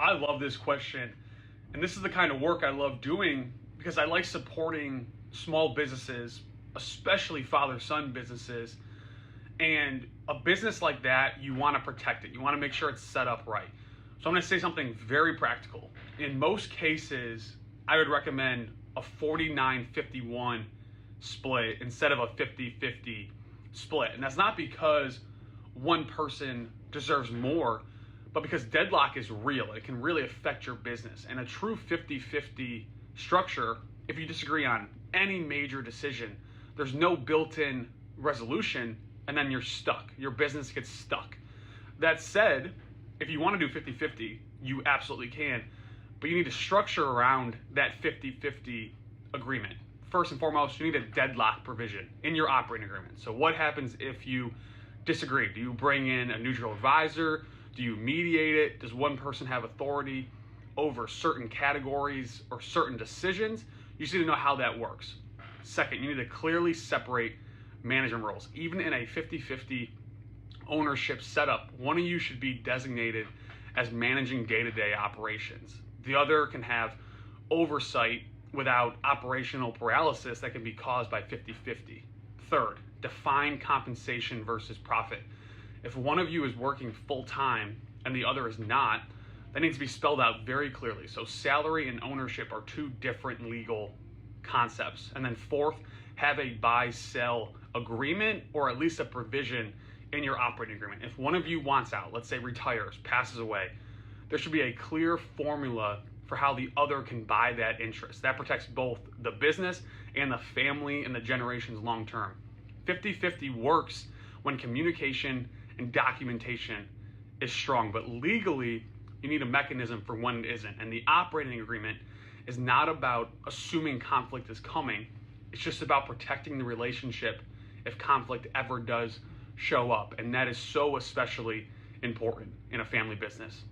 I love this question. And this is the kind of work I love doing because I like supporting small businesses, especially father-son businesses. And a business like that, you want to protect it. You want to make sure it's set up right. So I'm going to say something very practical. In most cases, I would recommend a 49-51 split instead of a 50-50 split. And that's not because one person deserves more, but because deadlock is real. It can really affect your business. And a true 50-50 structure, if you disagree on any major decision, there's no built-in resolution, and then you're stuck. Your business gets stuck. That said, if you want to do 50-50, you absolutely can, but you need to structure around that 50-50 agreement. First and foremost, you need a deadlock provision in your operating agreement. So what happens if you disagree? Do you bring in a neutral advisor? Do you mediate it? Does one person have authority over certain categories or certain decisions? You just need to know how that works. Second, you need to clearly separate management roles. Even in a 50-50 ownership setup, one of you should be designated as managing day-to-day operations. The other can have oversight without operational paralysis that can be caused by 50-50. Third, define compensation versus profit. If one of you is working full-time and the other is not, that needs to be spelled out very clearly. So salary and ownership are two different legal concepts. And then fourth, have a buy-sell agreement or at least a provision in your operating agreement. If one of you wants out, let's say retires, passes away, there should be a clear formula for how the other can buy that interest. That protects both the business and the family and the generations long term. 50-50 works when communication and documentation is strong, but legally you need a mechanism for when it isn't. And the operating agreement is not about assuming conflict is coming. It's just about protecting the relationship if conflict ever does show up. And that is so especially important in a family business.